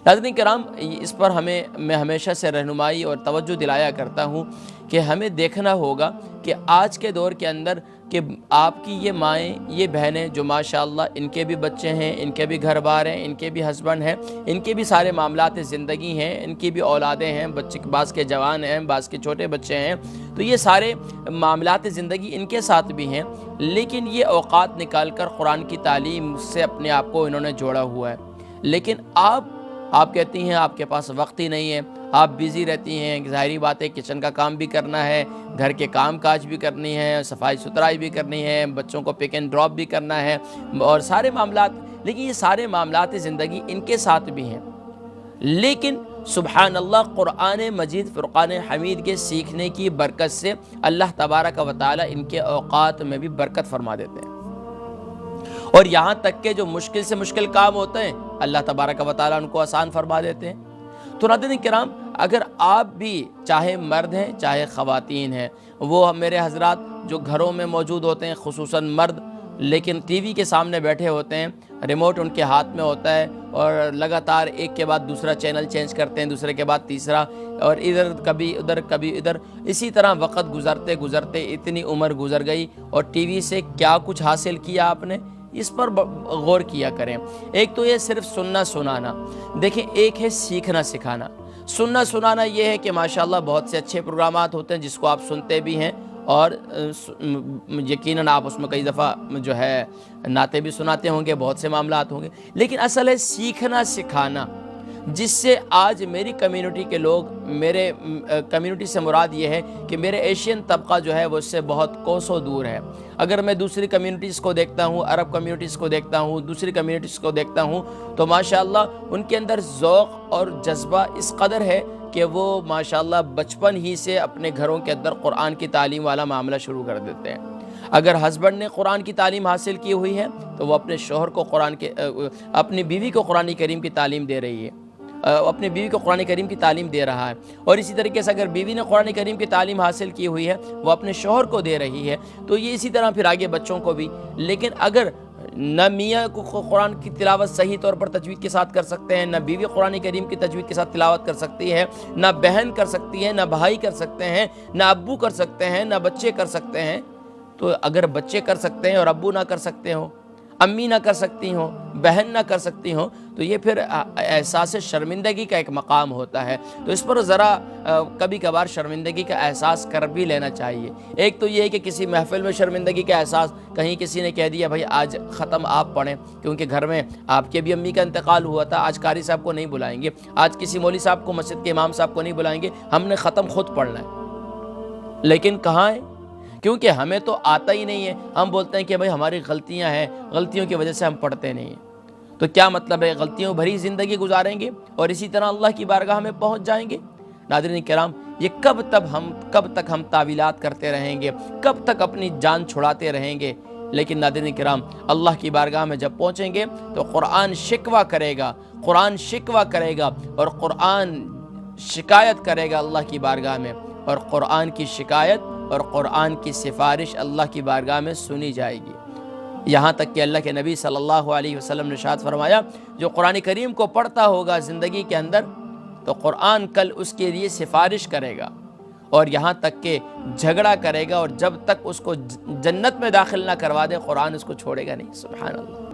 ناظرین کرام، اس پر میں ہمیشہ سے رہنمائی اور توجہ دلایا کرتا ہوں کہ ہمیں دیکھنا ہوگا کہ آج کے دور کے اندر کہ آپ کی یہ مائیں، یہ بہنیں جو ماشاءاللہ ان کے بھی بچے ہیں، ان کے بھی گھر بار ہیں، ان کے بھی ہسبینڈ ہیں، ان کے بھی سارے معاملات زندگی ہیں، ان کی بھی اولادیں ہیں، بچے بعض کے جوان ہیں، بعض کے چھوٹے بچے ہیں، تو یہ سارے معاملات زندگی ان کے ساتھ بھی ہیں، لیکن یہ اوقات نکال کر قرآن کی تعلیم سے اپنے آپ کو انہوں نے جوڑا ہوا ہے۔ لیکن آپ کہتی ہیں آپ کے پاس وقت ہی نہیں ہے، آپ بیزی رہتی ہیں، ظاہری بات ہے کچن کا کام بھی کرنا ہے، گھر کے کام کاج بھی کرنی ہے، صفائی ستھرائی بھی کرنی ہے، بچوں کو پک اینڈ ڈراپ بھی کرنا ہے اور سارے معاملات، لیکن یہ سارے معاملات زندگی ان کے ساتھ بھی ہیں۔ لیکن سبحان اللہ، قرآن مجید فرقان حمید کے سیکھنے کی برکت سے اللہ تبارک و تعالی ان کے اوقات میں بھی برکت فرما دیتے ہیں، اور یہاں تک کہ جو مشکل سے مشکل کام ہوتے ہیں اللہ تبارک و تعالیٰ ان کو آسان فرما دیتے ہیں۔ تو ناظرین کرام، اگر آپ بھی چاہے مرد ہیں چاہے خواتین ہیں، وہ میرے حضرات جو گھروں میں موجود ہوتے ہیں خصوصاً مرد، لیکن ٹی وی کے سامنے بیٹھے ہوتے ہیں، ریموٹ ان کے ہاتھ میں ہوتا ہے اور لگاتار ایک کے بعد دوسرا چینل چینج کرتے ہیں، دوسرے کے بعد تیسرا، اور ادھر کبھی ادھر کبھی ادھر، اسی طرح وقت گزرتے گزرتے اتنی عمر گزر گئی، اور ٹی وی سے کیا کچھ حاصل کیا آپ نے، اس پر غور کیا کریں۔ ایک تو یہ صرف سننا سنانا، دیکھیں ایک ہے سیکھنا سکھانا۔ سننا سنانا یہ ہے کہ ماشاءاللہ بہت سے اچھے پروگرامات ہوتے ہیں جس کو آپ سنتے بھی ہیں، اور یقیناً آپ اس میں کئی دفعہ جو ہے نعتیں بھی سناتے ہوں گے، بہت سے معاملات ہوں گے، لیکن اصل ہے سیکھنا سکھانا، جس سے آج میری کمیونٹی کے لوگ، میرے کمیونٹی سے مراد یہ ہے کہ میرے ایشین طبقہ جو ہے وہ اس سے بہت کوسوں دور ہے۔ اگر میں دوسری کمیونٹیز کو دیکھتا ہوں، عرب کمیونٹیز کو دیکھتا ہوں، دوسری کمیونٹیز کو دیکھتا ہوں، تو ماشاءاللہ ان کے اندر ذوق اور جذبہ اس قدر ہے کہ وہ ماشاءاللہ بچپن ہی سے اپنے گھروں کے اندر قرآن کی تعلیم والا معاملہ شروع کر دیتے ہیں۔ اگر ہسبینڈ نے قرآن کی تعلیم حاصل کی ہوئی ہے تو وہ اپنے شوہر کو اپنی بیوی کو قرآن کریم کی تعلیم دے رہی ہے، اپنی بیوی کو قرآن کریم کی تعلیم دے رہا ہے، اور اسی طریقے سے اگر بیوی نے قرآن کریم کی تعلیم حاصل کی ہوئی ہے وہ اپنے شوہر کو دے رہی ہے، تو یہ اسی طرح پھر آگے بچوں کو بھی۔ لیکن اگر نہ میاں کو قرآن کی تلاوت صحیح طور پر تجوید کے ساتھ کر سکتے ہیں، نہ بیوی قرآن کریم کی تجوید کے ساتھ تلاوت کر سکتی ہے، نہ بہن کر سکتی ہے، نہ بھائی کر سکتے ہیں، نہ ابو کر سکتے ہیں، نہ بچے کر سکتے ہیں، تو اگر بچے کر سکتے ہیں اور ابو نہ کر سکتے ہوں، امی نہ کر سکتی ہوں، بہن نہ کر سکتی ہوں، تو یہ پھر احساس شرمندگی کا ایک مقام ہوتا ہے۔ تو اس پر ذرا کبھی کبھار شرمندگی کا احساس کر بھی لینا چاہیے۔ ایک تو یہ ہے کہ کسی محفل میں شرمندگی کا احساس، کہیں کسی نے کہہ دیا بھائی آج ختم آپ پڑھیں، کیونکہ گھر میں آپ کے بھی امی کا انتقال ہوا تھا، آج قاری صاحب کو نہیں بلائیں گے، آج کسی مولوی صاحب کو، مسجد کے امام صاحب کو نہیں بلائیں گے، ہم نے ختم خود پڑھنا ہے۔ لیکن کہاں ہے؟ کیونکہ ہمیں تو آتا ہی نہیں ہے، ہم بولتے ہیں کہ بھائی ہماری غلطیاں ہیں، غلطیوں کی وجہ سے ہم پڑھتے نہیں ہیں۔ تو کیا مطلب ہے؟ غلطیوں بھری زندگی گزاریں گے اور اسی طرح اللہ کی بارگاہ میں پہنچ جائیں گے۔ ناظرین کرام، یہ کب تک ہم تعویلات کرتے رہیں گے، کب تک اپنی جان چھڑاتے رہیں گے؟ لیکن ناظرین کرام، اللہ کی بارگاہ میں جب پہنچیں گے تو قرآن شکوہ کرے گا، قرآن شکوہ کرے گا، اور قرآن شکایت کرے گا اللہ کی بارگاہ میں، اور قرآن کی شکایت اور قرآن کی سفارش اللہ کی بارگاہ میں سنی جائے گی۔ یہاں تک کہ اللہ کے نبی صلی اللہ علیہ وسلم نے ارشاد فرمایا، جو قرآن کریم کو پڑھتا ہوگا زندگی کے اندر تو قرآن کل اس کے لیے سفارش کرے گا، اور یہاں تک کہ جھگڑا کرے گا، اور جب تک اس کو جنت میں داخل نہ کروا دے قرآن اس کو چھوڑے گا نہیں۔ سبحان اللہ۔